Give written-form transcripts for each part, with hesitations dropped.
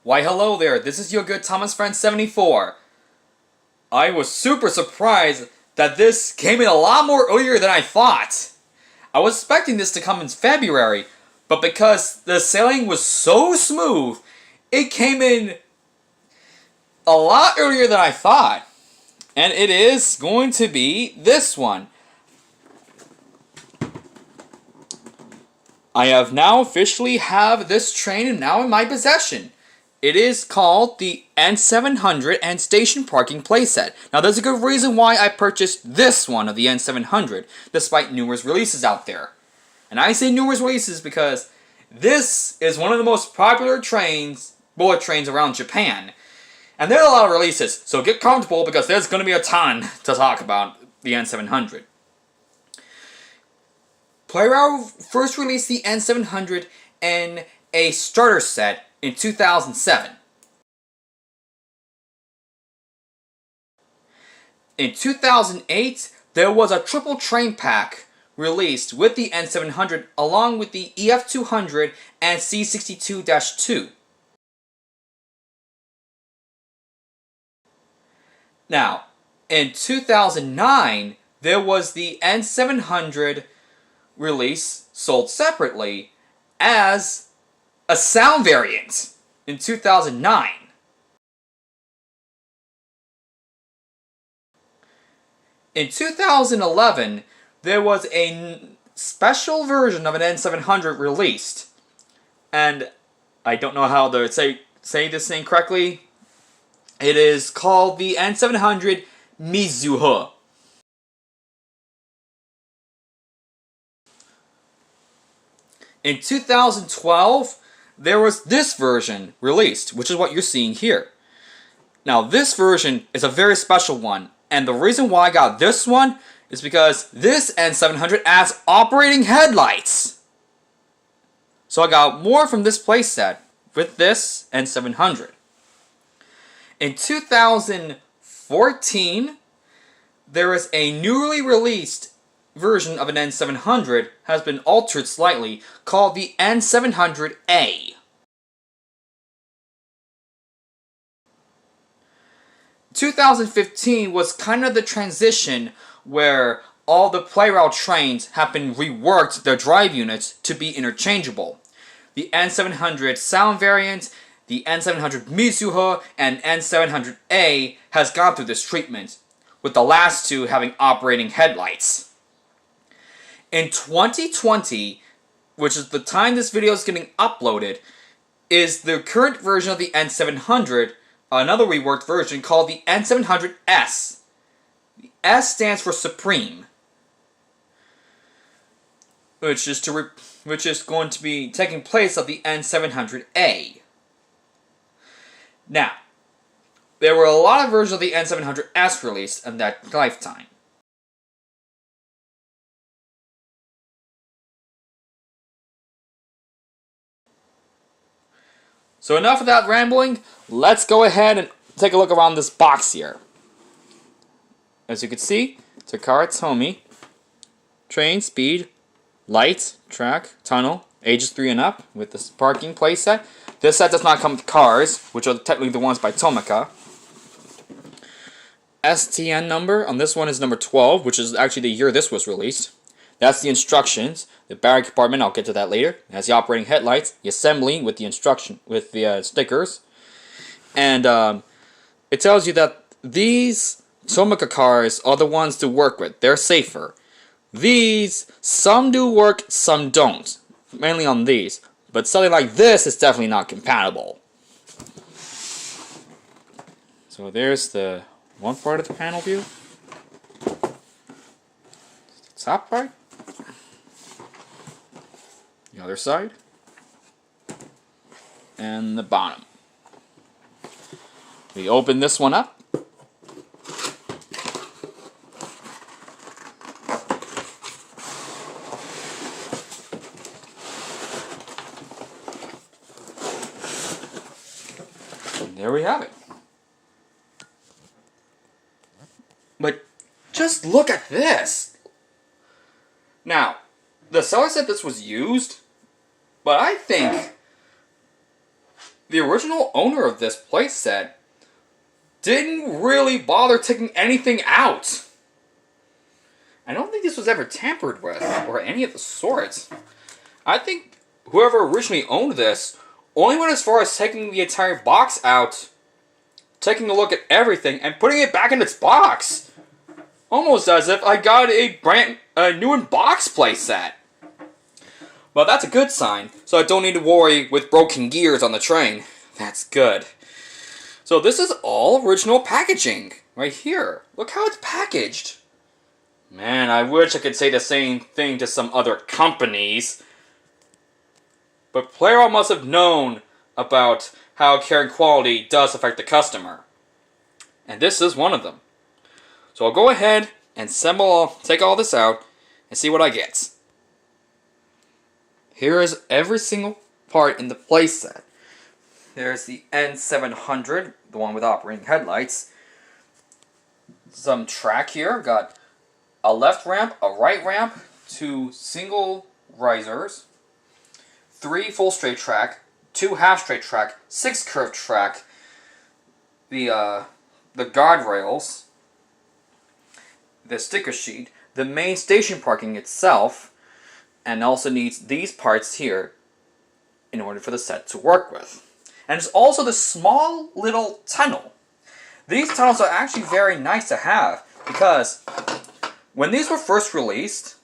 Why hello there, this is your good Thomas Friend 74. I was super surprised that this came in a lot more earlier than I thought. I was expecting this to come in February, but because the sailing was so smooth, it came in a lot earlier than I thought. And it is going to be this one. I have now officially have this train now in my possession. It is called the N700 and Station Parking Playset. Now there's a good reason why I purchased this one of the N700, despite numerous releases out there. And I say numerous releases because this is one of the most popular trains, bullet trains around Japan. And there are a lot of releases, so get comfortable because there's going to be a ton to talk about the N700. Plarail first released the N700 in a starter set in 2007. In 2008, there was a triple train pack released with the N700 along with the EF200 and C62-2. Now, in 2009, there was the N700 release sold separately as a sound variant in 2009. In 2011, there was a special version of an N700 released. And I don't know how to say this thing correctly. It is called the N700 Mizuho. In 2012, there was this version released, which is what you're seeing here. Now, this version is a very special one, and the reason why I got this one is because this N700 adds operating headlights. So I got more from this playset with this N700. In 2014, there is a newly released version of an N700 has been altered slightly called the N700A. 2015 was kind of the transition where all the Plarail trains have been reworked their drive units to be interchangeable. The N700 sound variant, the N700 Mizuho, and N700A has gone through this treatment, with the last two having operating headlights. In 2020, which is the time this video is getting uploaded, is the current version of the N700, another reworked version called the N700S. The S stands for Supreme, which is going to be taking place of the N700A. Now, there were a lot of versions of the N700S released in that lifetime. So enough of that rambling, let's go ahead and take a look around this box here. As you can see, Takara Tomy, train, speed, light, track, tunnel, ages 3 and up, with this parking playset. This set does not come with cars, which are technically the ones by Tomica. STN number on this one is number 12, which is actually the year this was released. That's the instructions. The battery compartment, I'll get to that later. It has the operating headlights, the assembly with the stickers, and it tells you that these Tomica cars are the ones to work with. They're safer. These, some do work, some don't. Mainly on these. But something like this is definitely not compatible. So there's the one part of the panel view. The top part. The other side. And the bottom. We open this one up. And there we have it. But just look at this. Now, the seller said this was used, but I think the original owner of this playset didn't really bother taking anything out. I don't think this was ever tampered with, or any of the sorts. I think whoever originally owned this only went as far as taking the entire box out, taking a look at everything, and putting it back in its box. Almost as if I got a new in-box playset. Well, that's a good sign, so I don't need to worry with broken gears on the train. That's good. So this is all original packaging, right here. Look how it's packaged. Man, I wish I could say the same thing to some other companies. But Plarail must have known about how care and quality does affect the customer. And this is one of them. So I'll go ahead and take all this out and see what I get. Here is every single part in the playset. There's the N700, the one with operating headlights. Some track here. Got a left ramp, a right ramp, 2 single risers, 3 full straight track, 2 half straight track, 6 curved track, the guardrails, the sticker sheet, the main station parking itself, and also needs these parts here in order for the set to work with. And it's also the small little tunnel. These tunnels are actually very nice to have because when these were first released,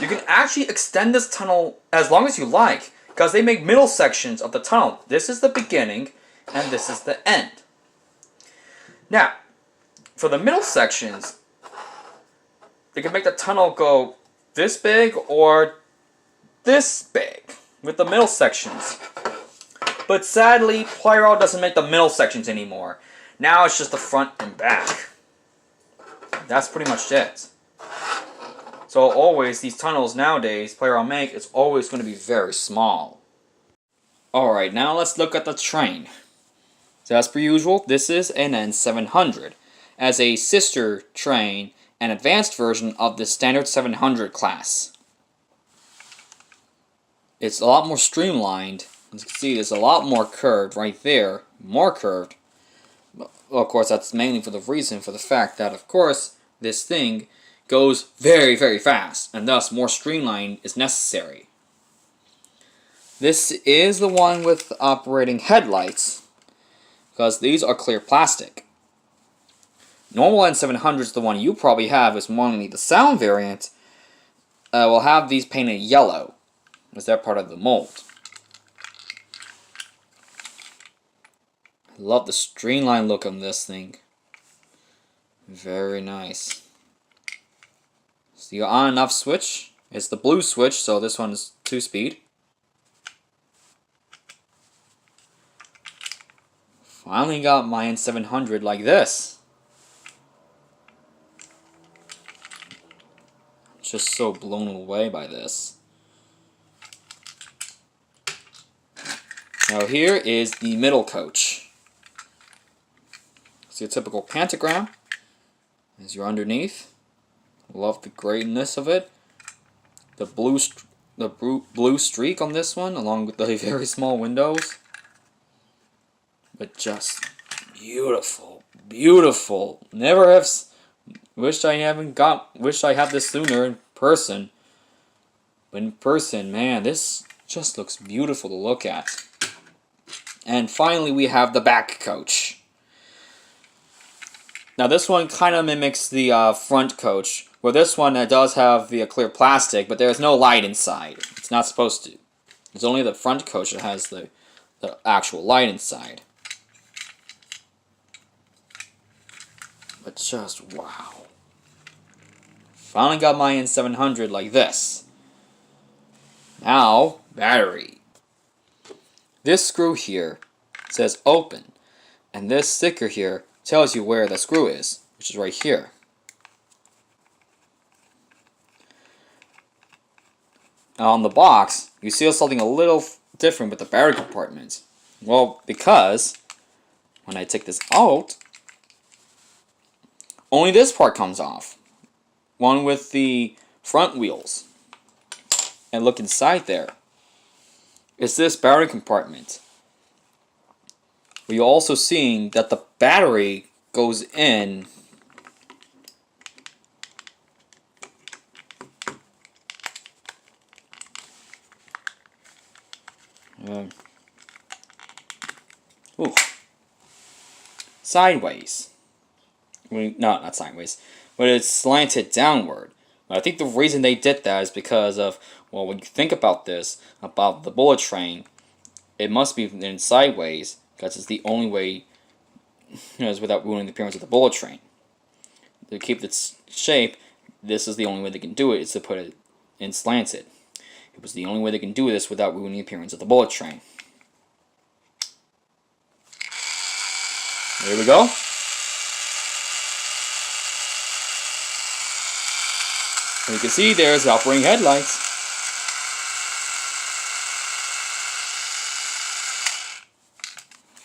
you can actually extend this tunnel as long as you like because they make middle sections of the tunnel. This is the beginning and this is the end. Now, for the middle sections, they can make the tunnel go this big or this big with the middle sections. But sadly, Plarail doesn't make the middle sections anymore. Now it's just the front and back. That's pretty much it. So always, these tunnels nowadays, Plarail make, is always going to be very small. Alright, now let's look at the train. So as per usual, this is an N700. As a sister train, an advanced version of the standard 700 class. It's a lot more streamlined. As you can see, there's a lot more curved right there. More curved. Well, of course, that's mainly for the fact that, of course, this thing goes very, very fast, and thus more streamlined is necessary. This is the one with operating headlights, because these are clear plastic. Normal N700 is the one you probably have, is mainly the sound variant. Will have these painted yellow, as they're part of the mold. I love the streamlined look on this thing. Very nice. So your on and off switch is the blue switch, so this one is 2-speed. Finally got my N700 like this. I'm just so blown away by this. Now here is the middle coach. It's your typical pentagram. As you're underneath. Love the grayness of it. The blue streak on this one, along with the very small windows. But just beautiful, beautiful. Never have wished I had this sooner in person. But in person, man, this just looks beautiful to look at. And finally, we have the back coach. Now this one kind of mimics the front coach, where this one does have the clear plastic, but there's no light inside. It's not supposed to. It's only the front coach that has the actual light inside. But just wow. Finally got my N700 like this. Now, battery. This screw here says open, and this sticker here tells you where the screw is, which is right here. Now on the box, you see something a little different with the battery compartment. Well, because when I take this out, only this part comes off. One with the front wheels. And look inside there. It's this battery compartment. But you're also seeing that the battery goes in ooh, sideways. Well, no, not sideways, but it's slanted downward. But I think the reason they did that is because of, well, when you think about this, about the bullet train, it must be in sideways, because it's the only way, is without ruining the appearance of the bullet train. To keep its shape, this is the only way they can do it, is to put it in slanted. It was the only way they can do this without ruining the appearance of the bullet train. There we go. And you can see there's the operating headlights.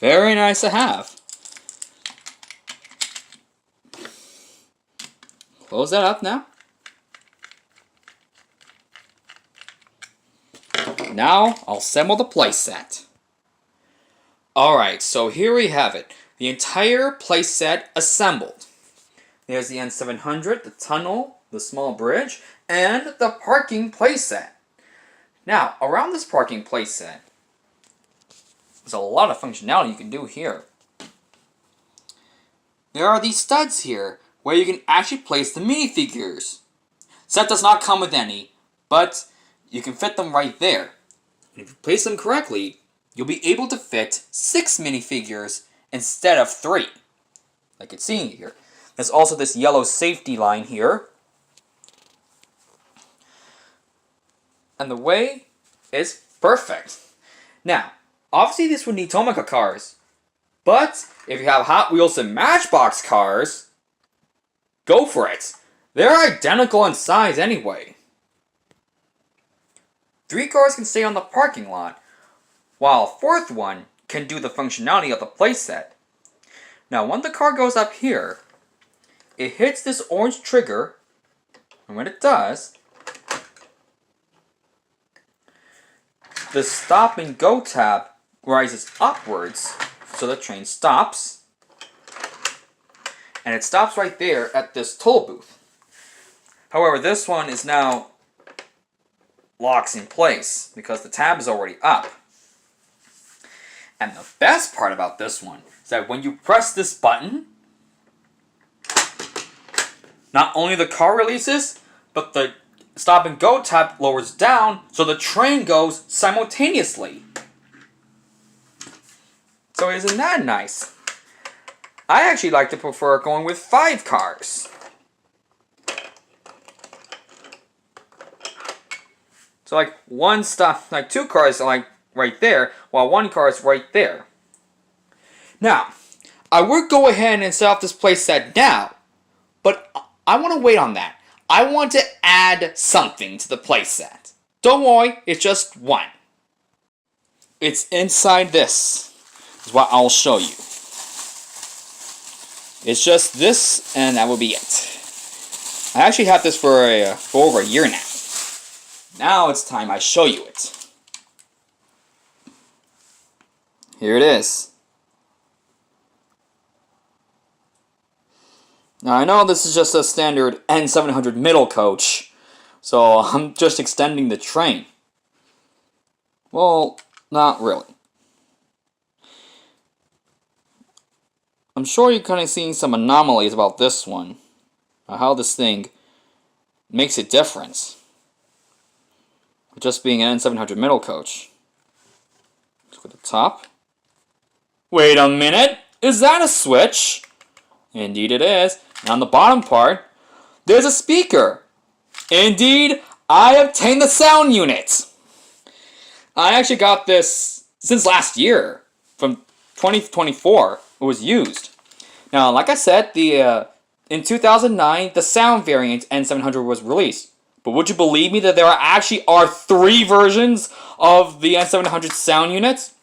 Very nice to have. Close that up now. Now I'll assemble the playset. Alright, so here we have it. The entire playset assembled. There's the N700, the tunnel, the small bridge, and the parking playset. Now, around this parking playset, there's a lot of functionality you can do here. There are these studs here where you can actually place the minifigures. Set does not come with any, but you can fit them right there. And if you place them correctly, you'll be able to fit 6 minifigures instead of 3, like it's seen here. There's also this yellow safety line here. And the way is perfect. Now, obviously this would need Tomica cars, but if you have Hot Wheels and Matchbox cars, go for it. They're identical in size anyway. 3 cars can stay on the parking lot, while a 4th one can do the functionality of the playset. Now, when the car goes up here, it hits this orange trigger, and when it does, the stop and go tab rises upwards, so the train stops, and it stops right there at this toll booth. However, this one is now locks in place because the tab is already up. And the best part about this one is that when you press this button, not only the car releases, but the stop and go tab lowers down, so the train goes simultaneously. So isn't that nice? I actually like to prefer going with 5 cars. So like one stop, like 2 cars are like right there, while 1 car is right there. Now, I would go ahead and set up this playset now, but I want to wait on that. I want to add something to the playset. Don't worry, it's just one. It's inside this, is what I'll show you. It's just this, and that will be it. I actually had this for over a year now. Now it's time I show you it. Here it is. Now I know this is just a standard N700 middle coach, so I'm just extending the train. Well, not really. I'm sure you're kind of seeing some anomalies about this one. How this thing makes a difference. Just being an N700 middle coach. Let's go to the top. Wait a minute! Is that a switch? Indeed it is. And on the bottom part, there's a speaker. Indeed, I obtained the sound unit. I actually got this since last year. From 2024, it was used. Now, like I said, in 2009, the sound variant N700 was released. But would you believe me that there actually are 3 versions of the N700 sound units?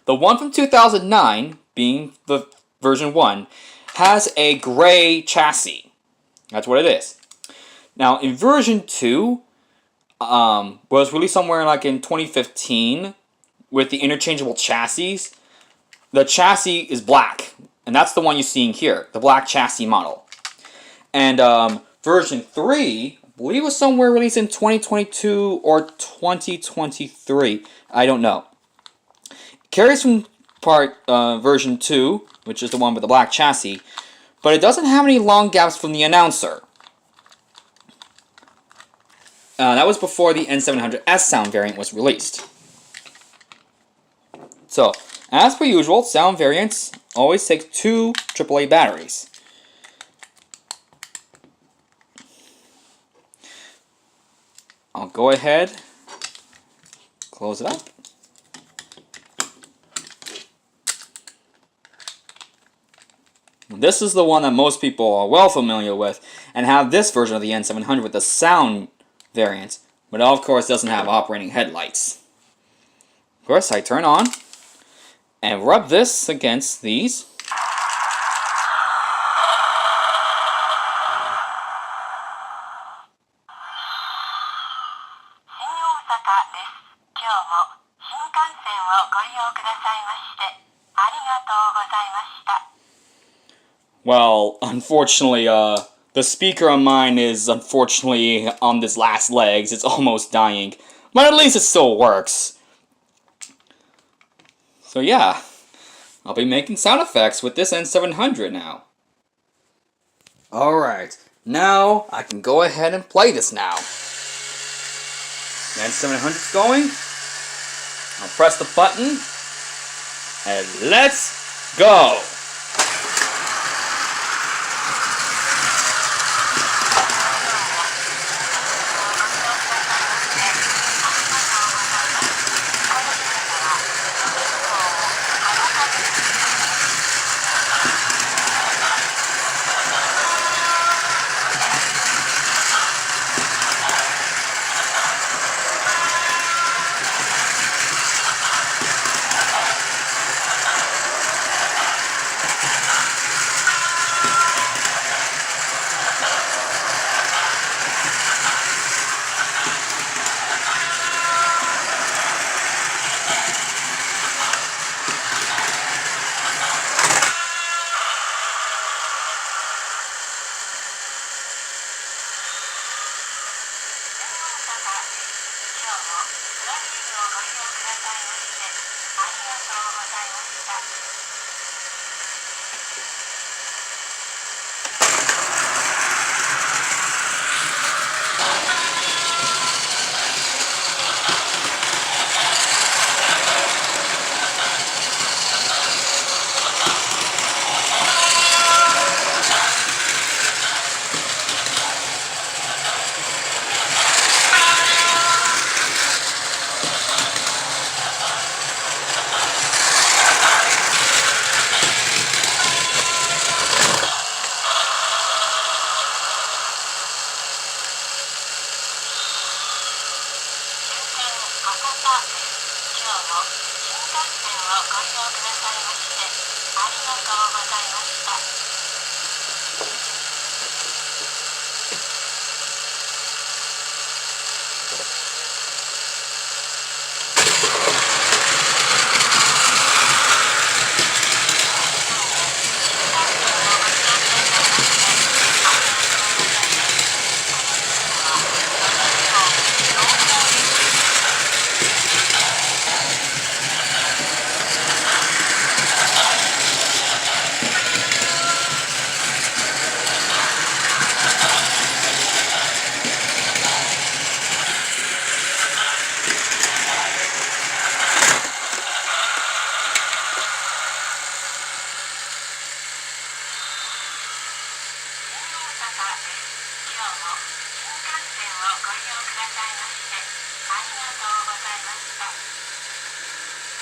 The one from 2009, being the version 1, has a gray chassis. That's what it is. Now, in version 2, was released somewhere like in 2015 with the interchangeable chassis. the chassis is black, and that's the one you're seeing here, the black chassis model. And version 3, I believe, was somewhere released in 2022 or 2023. I don't know. It carries from version 2, which is the one with the black chassis, but it doesn't have any long gaps from the announcer. That was before the N700S sound variant was released. So, as per usual, sound variants always take 2 AAA batteries. I'll go ahead, close it up. This is the one that most people are well familiar with, and have this version of the N700 with the sound variant, but of course doesn't have operating headlights. Of course, I turn on and rub this against these. Well, unfortunately, the speaker on mine is unfortunately on this last legs. It's almost dying. But at least it still works. So yeah, I'll be making sound effects with this N700 now. Alright, now I can go ahead and play this now. The N700's going. I'll press the button. And let's go!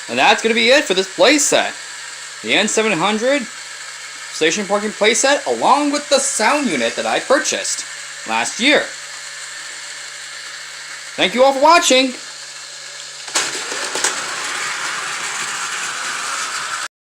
And that's going to be it for this playset. The N700 station parking playset along with the sound unit that I purchased last year. Thank you all for watching.